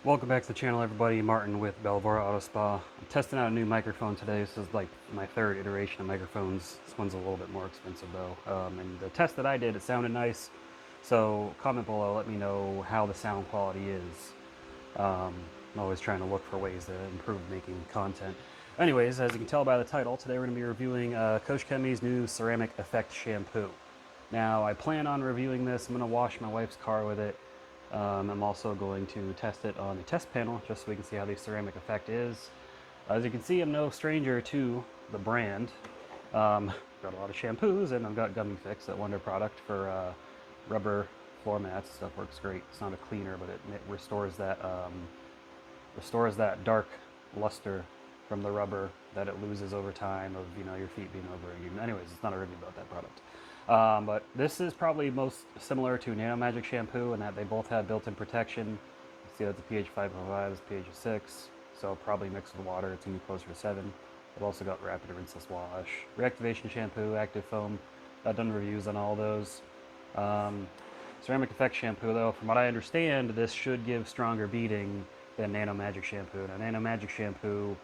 Welcome back to the channel, everybody. Martin with Belvora Auto Spa. I'm testing out a new microphone today. This is like my third iteration of microphones. This one's a little bit more expensive though. And the test that I did, it sounded nice. So comment below, let me know how the sound quality is. I'm always trying to look for ways to improve making content. Anyways, as you can tell by the title, today we're going to be reviewing Koch Chemie's new Ceramic Effect Shampoo. Now, I plan on reviewing this. I'm going to wash my wife's car with it. I'm also going to test it on the test panel just so we can see how the ceramic effect is. As you can see, I'm no stranger to the brand. Got a lot of shampoos, and I've got Gummy Fix, that wonder product for rubber floor mats. Stuff works great. It's not a cleaner, but it restores that dark luster from the rubber that it loses over time of your feet being over you. Anyways, it's not a review about that product. But this is probably most similar to Nano Magic Shampoo in that they both have built-in protection. You see that's a pH 5.5, this pH is 6, so probably mixed with water, it's going to be closer to 7. They've also got rapid rinseless wash, reactivation shampoo, active foam. I've done reviews on all those. Ceramic Effect Shampoo, though, from what I understand, this should give stronger beading than Nano Magic Shampoo. Now, Nano Magic Shampoo,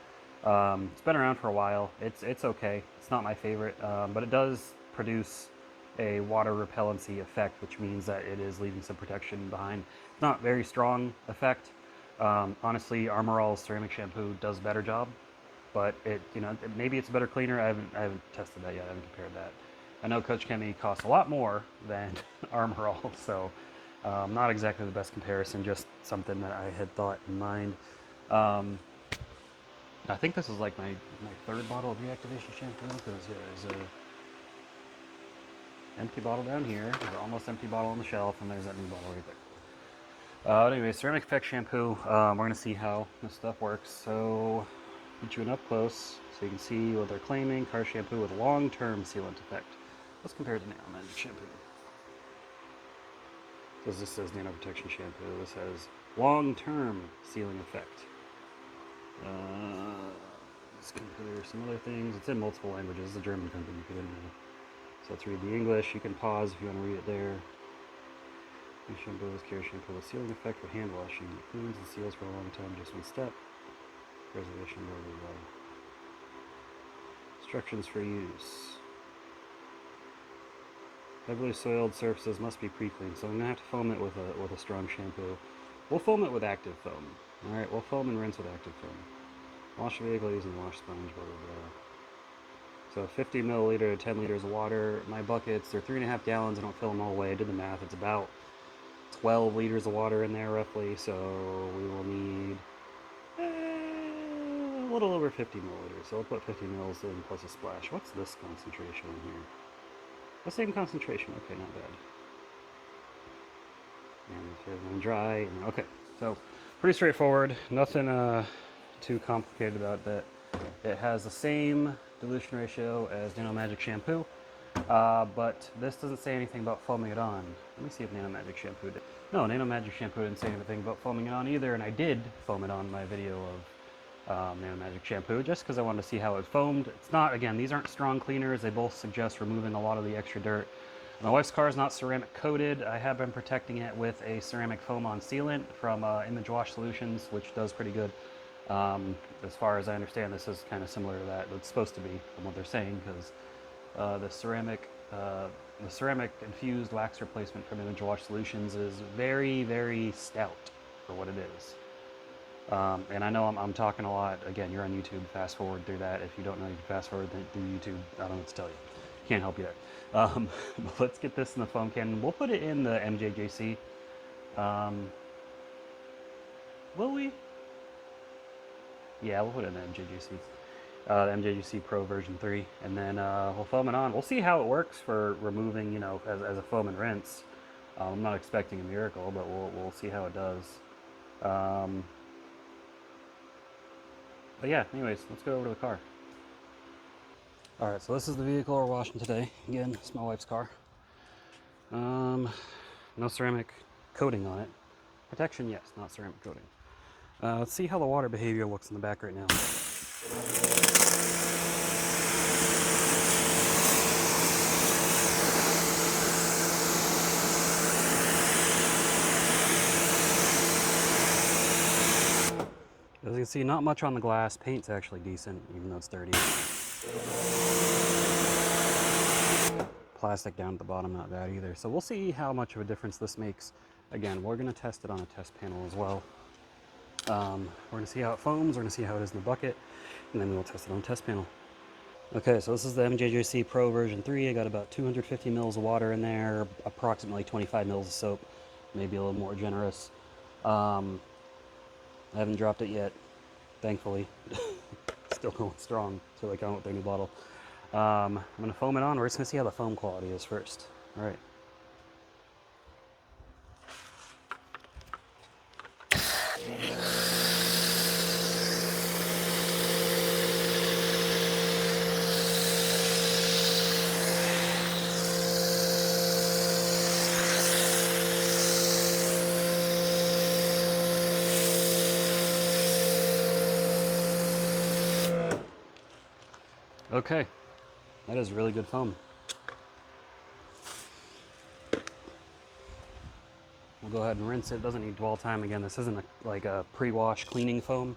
it's been around for a while. It's okay. It's not my favorite, but it does produce a water repellency effect, which means that it is leaving some protection behind. It's not very strong effect. Honestly, Armor All's ceramic shampoo does a better job, but maybe it's a better cleaner. I haven't tested that yet. I haven't compared that. I know Koch Chemie costs a lot more than Armor All, so not exactly the best comparison. Just something that I had thought in mind. I think this is like my third bottle of reactivation shampoo because there's a empty bottle down here, there's an almost empty bottle on the shelf, and there's that new bottle right there. Anyway, Ceramic Effect Shampoo, we're going to see how this stuff works. So, get you an up close so you can see what they're claiming. Car shampoo with long-term sealant effect. Let's compare it to Nano Magic Shampoo. Because this says Nano Protection Shampoo, this has long-term sealing effect. Let's compare some other things. It's in multiple languages. It's a German company, if you didn't know. So let's read the English. You can pause if you want to read it there. Shampoo is care shampoo with sealing effect for hand washing. It cleans and seals for a long time, just one step. Preservation of the water. Instructions for use. Heavily soiled surfaces must be pre-cleaned, so I'm going to have to foam it with a strong shampoo. We'll foam it with active foam. Alright, we'll foam and rinse with active foam. Wash the vehicle using wash sponge, blah blah blah. So 50 milliliter to 10 liters of water. My buckets, they're 3.5 gallons. I don't fill them all the way. I did the math. It's about 12 liters of water in there roughly. So we will need a little over 50 milliliters. So we'll put 50 mils in plus a splash. What's this concentration in here? The same concentration. Okay, not bad. And if everything dry. Okay, so pretty straightforward. Nothing too complicated about that. It has the same dilution ratio as Nano Magic Shampoo, but this doesn't say anything about foaming it on. Let me see if Nano Magic Shampoo did. No, Nano Magic Shampoo didn't say anything about foaming it on either, and I did foam it on my video of Nano Magic Shampoo just because I wanted to see how it foamed. It's not, again, these aren't strong cleaners. They both suggest removing a lot of the extra dirt. My wife's car is not ceramic coated. I have been protecting it with a ceramic foam on sealant from Image Wash Solutions, which does pretty good. As far as I understand, this is kind of similar to that. It's supposed to be, from what they're saying, because the ceramic infused wax replacement from Image Wash Solutions is very, very stout for what it is. And I know I'm talking a lot. Again, you're on YouTube. Fast forward through that. If you don't know, you can fast forward through YouTube. I don't know what to tell you. Can't help you there. But let's get this in the foam can. We'll put it in the MJJC. Will we? Yeah, we'll put it in the MJGC. The MJGC Pro version 3. And then we'll foam it on. We'll see how it works for removing, as a foam and rinse. I'm not expecting a miracle, but we'll see how it does. But yeah, anyways, let's go over to the car. Alright, so this is the vehicle we're washing today. Again, it's my wife's car. No ceramic coating on it. Protection, yes, not ceramic coating. Let's see how the water behavior looks in the back right now. As you can see, not much on the glass. Paint's actually decent, even though it's dirty. Plastic down at the bottom, not bad either. So we'll see how much of a difference this makes. Again, we're going to test it on a test panel as well. We're going to see how it foams, we're going to see how it is in the bucket, and then we'll test it on a test panel. Okay, so this is the MJJC Pro version 3. I got about 250 mils of water in there, approximately 25 mils of soap, maybe a little more generous. I haven't dropped it yet, thankfully. Still going strong until I come with their new bottle. I'm going to foam it on. We're just going to see how the foam quality is first. All right. Okay, that is really good foam. We'll go ahead and rinse it. It doesn't need dwell time. Again, this isn't like a pre-wash cleaning foam,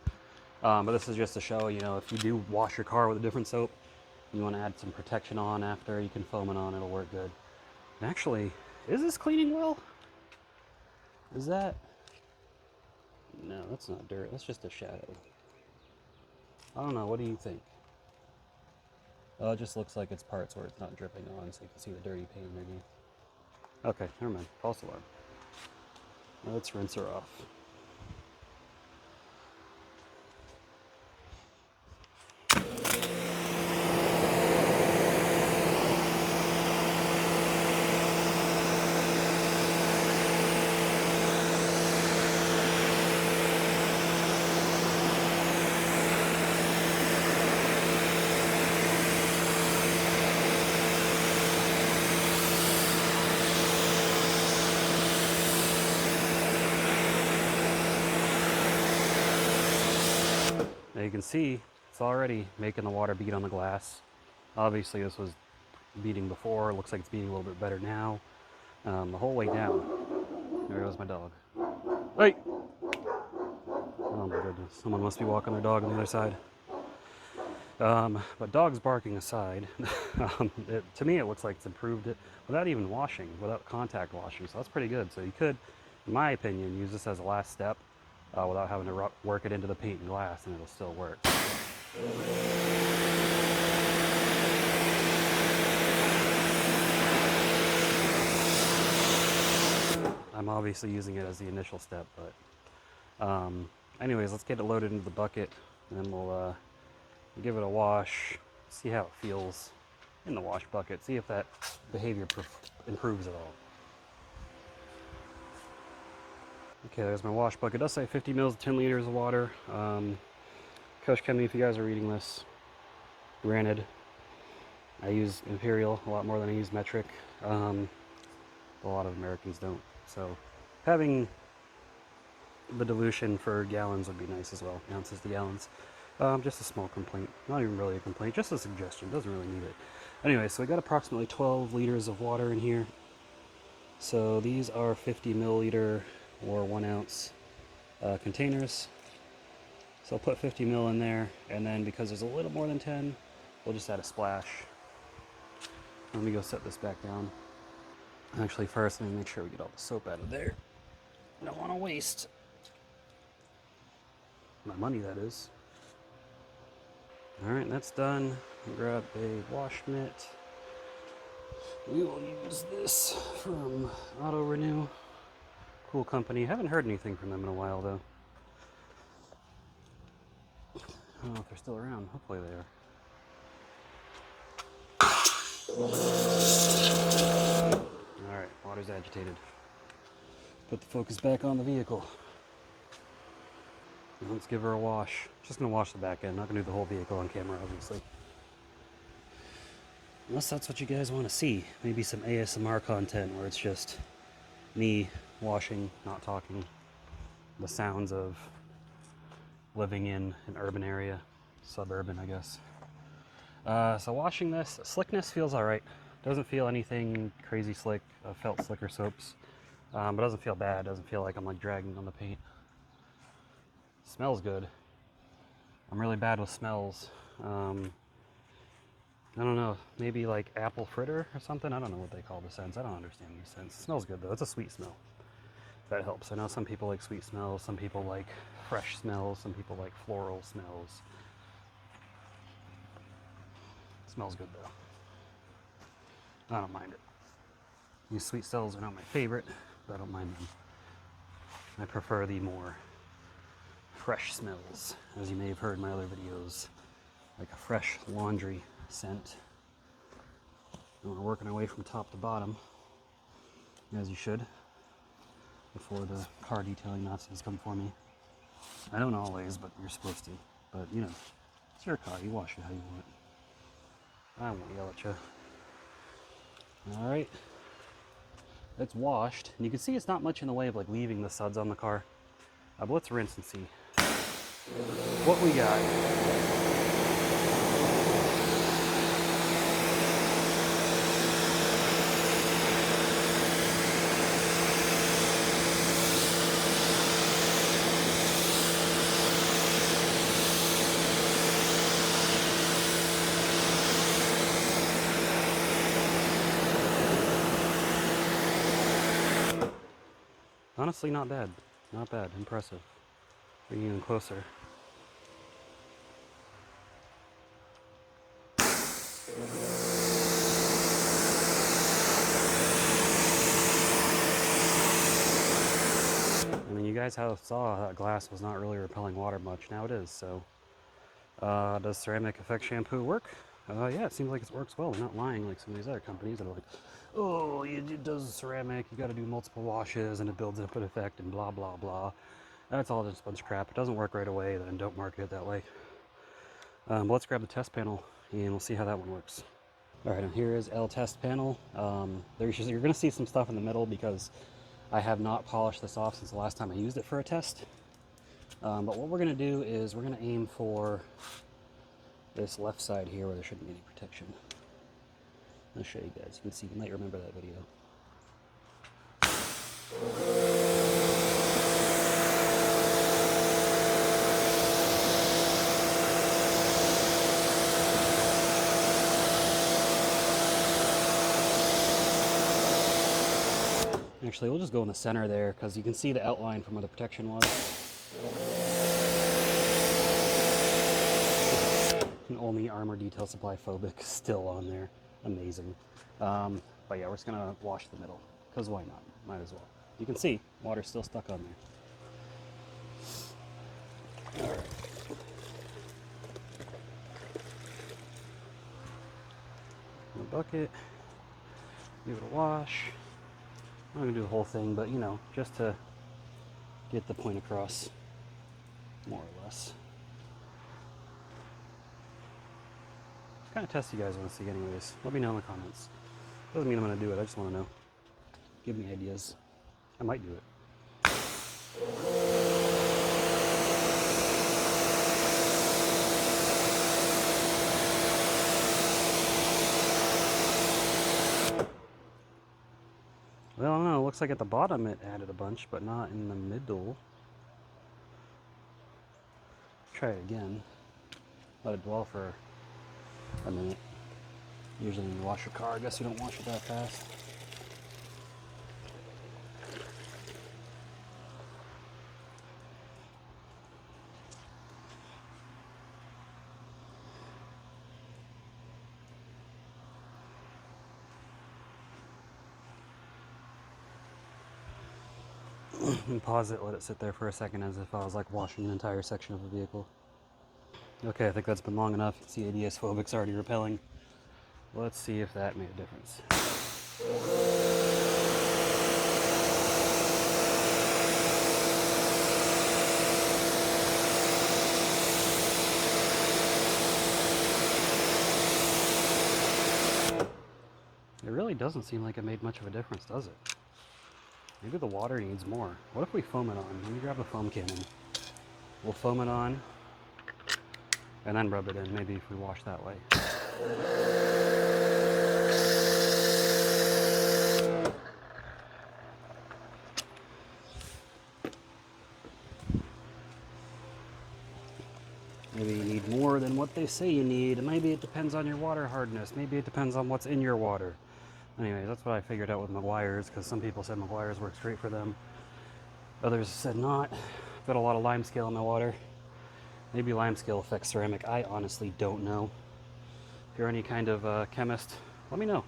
but this is just to show, you know, if you do wash your car with a different soap, you want to add some protection on after, you can foam it on, it'll work good. And actually, is this cleaning well? Is that? No, that's not dirt, that's just a shadow. I don't know, what do you think? Oh, it just looks like it's parts where it's not dripping on, so you can see the dirty paint underneath. Okay, never mind, false alarm. Let's rinse her off. Now you can see it's already making the water beat on the glass. Obviously this was beating before, it looks like it's beating a little bit better now. The whole way down. There goes my dog. Hey! Oh my goodness, someone must be walking their dog on the other side. But dogs barking aside, to me it looks like it's improved it without even washing, without contact washing, so that's pretty good. So you could, in my opinion, use this as a last step without having to work it into the paint and glass, and it'll still work. I'm obviously using it as the initial step, but anyways, let's get it loaded into the bucket, and then we'll give it a wash, see how it feels in the wash bucket, see if that behavior improves at all. Okay, there's my wash bucket. It does say 50 mils, 10 liters of water. Koch Chemie, if you guys are reading this, granted, I use Imperial a lot more than I use metric. A lot of Americans don't. So having the dilution for gallons would be nice as well, ounces to gallons. Just a small complaint, not even really a complaint, just a suggestion, doesn't really need it. Anyway, so we got approximately 12 liters of water in here. So these are 50 milliliter or 1 ounce containers. So I'll put 50 mil in there, and then because there's a little more than 10, we'll just add a splash. Let me go set this back down. Actually, first, let me make sure we get all the soap out of there. Don't want to waste my money, that is. All right, that's done. Grab a wash mitt. We will use this from Auto Renew. Cool company. Haven't heard anything from them in a while, though. I don't know if they're still around. Hopefully they are. Alright, water's agitated. Put the focus back on the vehicle. Let's give her a wash. Just gonna wash the back end, not gonna do the whole vehicle on camera, obviously. Unless that's what you guys want to see. Maybe some ASMR content where it's just me washing, not talking. The sounds of living in an urban area. Suburban, I guess. So washing this, slickness feels alright. Doesn't feel anything crazy slick. I've felt slicker soaps. But doesn't feel bad. Doesn't feel like I'm like dragging on the paint. Smells good. I'm really bad with smells. I don't know, maybe like apple fritter or something. I don't know what they call the scents. I don't understand these scents. It smells good though. It's a sweet smell. That helps. I know some people like sweet smells, some people like fresh smells, some people like floral smells. It smells good though. I don't mind it. These sweet smells are not my favorite, but I don't mind them. I prefer the more fresh smells, as you may have heard in my other videos, like a fresh laundry scent. And we're working our way from top to bottom, as you should, before the car detailing Nazis come for me. I don't always, but you're supposed to. But you know, it's your car, you wash it how you want. I won't yell at you. Alright, it's washed, and you can see it's not much in the way of like leaving the suds on the car. But let's rinse and see what we got. Honestly, not bad. Not bad. Impressive. Bring you in closer. I mean, you guys saw that glass was not really repelling water much. Now it is, so. Does Ceramic Effect Shampoo work? Yeah, it seems like it works well. They're not lying like some of these other companies that are like, oh, it does ceramic, you gotta do multiple washes and it builds up an effect and blah, blah, blah. That's all just a bunch of crap. It doesn't work right away, then don't market it that way. But let's grab the test panel and we'll see how that one works. All right, and here is L test panel. You're gonna see some stuff in the middle because I have not polished this off since the last time I used it for a test. But what we're gonna do is we're gonna aim for this left side here where there shouldn't be any protection. I'll show you guys. You can see, you might remember that video. Actually, we'll just go in the center there because you can see the outline from where the protection was. And only Armor Detail Supply Phobic still on there. Amazing. But yeah, we're just gonna wash the middle because why not? Might as well. You can see water's still stuck on there. All right. In the bucket. Give it a wash. I'm not gonna do the whole thing, but you know, just to get the point across, more or less. What kind of test you guys want to see anyways? Let me know in the comments. Doesn't mean I'm gonna do it, I just want to know. Give me ideas. I might do it. Well, I don't know, it looks like at the bottom it added a bunch, but not in the middle. Try it again. Let it dwell for a minute. Usually when you wash your car, I guess you don't wash it that fast. And pause it, let it sit there for a second as if I was like washing an entire section of a vehicle. Okay, I think that's been long enough. You can see ADS Phobic's already repelling. Let's see if that made a difference. It really doesn't seem like it made much of a difference, does it? Maybe the water needs more. What if we foam it on? Let me grab a foam cannon. We'll foam it on and then rub it in, maybe if we wash that way. Maybe you need more than what they say you need. Maybe it depends on your water hardness. Maybe it depends on what's in your water. Anyways, that's what I figured out with Meguiar's, because some people said Meguiar's works great for them. Others said not. I've got a lot of lime scale in my water. Maybe lime scale affects ceramic. I honestly don't know. If you're any kind of chemist, let me know.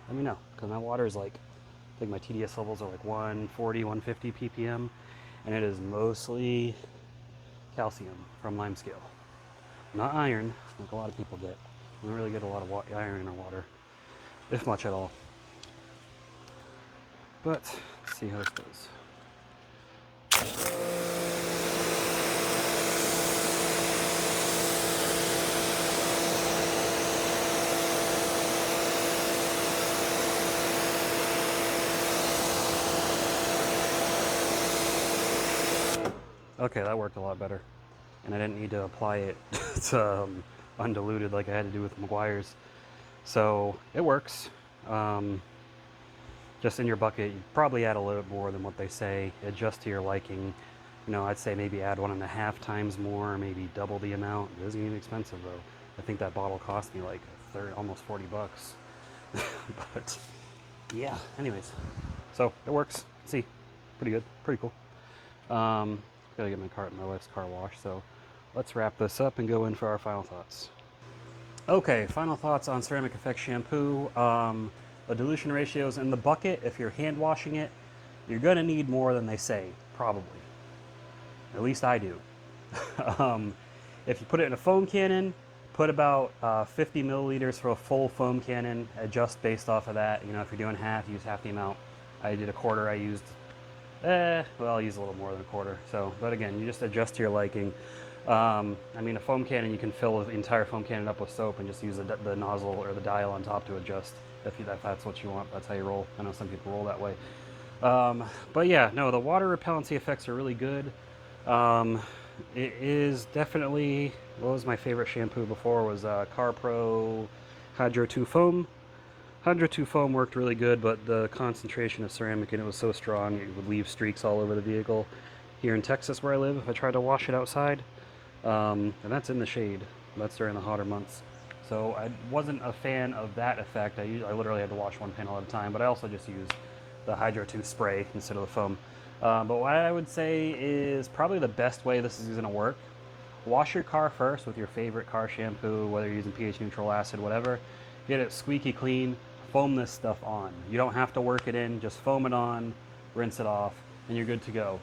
Let me know, because my water is like, I think my TDS levels are like 140, 150 ppm, and it is mostly calcium from lime scale. Not iron, like a lot of people get. We don't really get a lot of iron in our water, if much at all. But let's see how this goes. Okay, that worked a lot better. And I didn't need to apply it to undiluted like I had to do with Meguiar's. So it works. Just in your bucket, you probably add a little bit more than what they say. Adjust to your liking. You know, I'd say maybe add 1.5 times more, maybe double the amount. It isn't even expensive though. I think that bottle cost me like almost 40 bucks. But yeah, anyways. So it works. See, pretty good, pretty cool. Gotta get my wife's car washed, so let's wrap this up and go in for our final thoughts. Okay, final thoughts on Ceramic Effect Shampoo. The dilution ratios in the bucket, if you're hand washing it, you're gonna need more than they say, probably. At least I do. If you put it in a foam cannon, put about 50 milliliters for a full foam cannon, adjust based off of that. You know, if you're doing half, use half the amount. I did a quarter, I used well, I'll use a little more than a quarter. So, but again, you just adjust to your liking. I mean, a foam cannon, you can fill the entire foam cannon up with soap and just use the nozzle or the dial on top to adjust if that's what you want. That's how you roll. I know some people roll that way. But yeah, no, the water repellency effects are really good. It is definitely, what was my favorite shampoo before was Car Pro Hydro 2 Foam. Hydro 2 Foam worked really good, but the concentration of ceramic in it was so strong it would leave streaks all over the vehicle. Here in Texas where I live, if I tried to wash it outside, and that's in the shade, that's during the hotter months. So I wasn't a fan of that effect. I literally had to wash one panel at a time, but I also just used the Hydro 2 spray instead of the foam. But what I would say is probably the best way this is going to work. Wash your car first with your favorite car shampoo, whether you're using pH neutral, acid, whatever. Get it squeaky clean, foam this stuff on. You don't have to work it in, just foam it on, rinse it off, and you're good to go.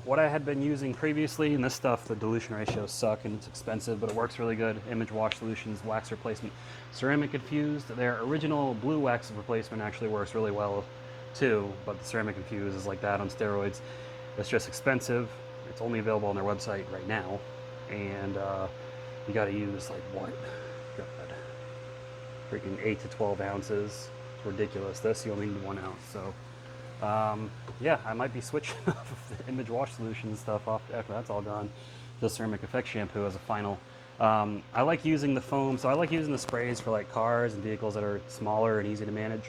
What I had been using previously, and this stuff, the dilution ratios suck and it's expensive, but it works really good. Image Wash Solutions wax replacement, ceramic infused. Their original blue wax replacement actually works really well too, but the ceramic infused is like that on steroids. It's just expensive. It's only available on their website right now, and you got to use like what? God, freaking 8 to 12 ounces. It's ridiculous. This you only need 1 ounce. So. Yeah, I might be switching off of the Image Wash Solution stuff off after that's all gone. The Ceramic Effect Shampoo as a final. I like using the foam, so I like using the sprays for like cars and vehicles that are smaller and easy to manage.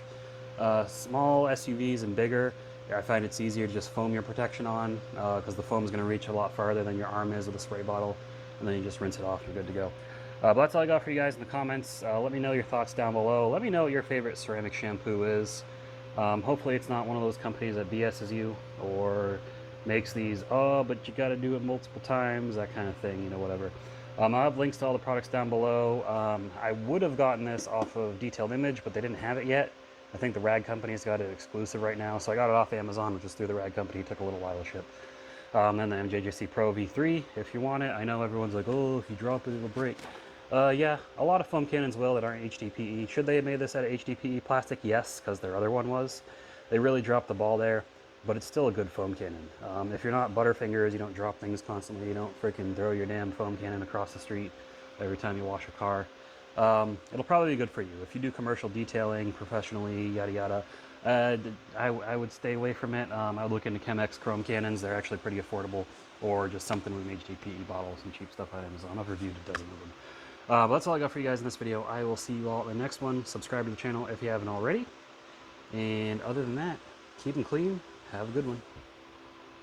Small SUVs and bigger, I find it's easier to just foam your protection on because the foam is going to reach a lot farther than your arm is with a spray bottle, and then you just rinse it off, you're good to go. But that's all I got for you guys in the comments. Let me know your thoughts down below. Let me know what your favorite ceramic shampoo is. Hopefully it's not one of those companies that BS's you or makes these, oh, but you got to do it multiple times, that kind of thing, you know, whatever. I'll have links to all the products down below. I would have gotten this off of Detailed Image, but they didn't have it yet. I think the Rag Company's got it exclusive right now, so I got it off Amazon, which is through the Rag Company. It took a little while to ship. Then the MJJC Pro V3, if you want it. I know everyone's like, oh, if you drop it, it'll break. Yeah, a lot of foam cannons will that aren't HDPE. Should they have made this out of HDPE plastic? Yes, because their other one was. They really dropped the ball there, but it's still a good foam cannon. If you're not Butterfingers, you don't drop things constantly, you don't freaking throw your damn foam cannon across the street every time you wash a car. It'll probably be good for you. If you do commercial detailing professionally, yada yada, I would stay away from it. I would look into Chemex chrome cannons. They're actually pretty affordable, or just something with HDPE bottles and cheap stuff on Amazon. I've reviewed a dozen of them. But that's all I got for you guys in this video. I will see you all in the next one. Subscribe to the channel if you haven't already. And other than that, keep them clean. Have a good one.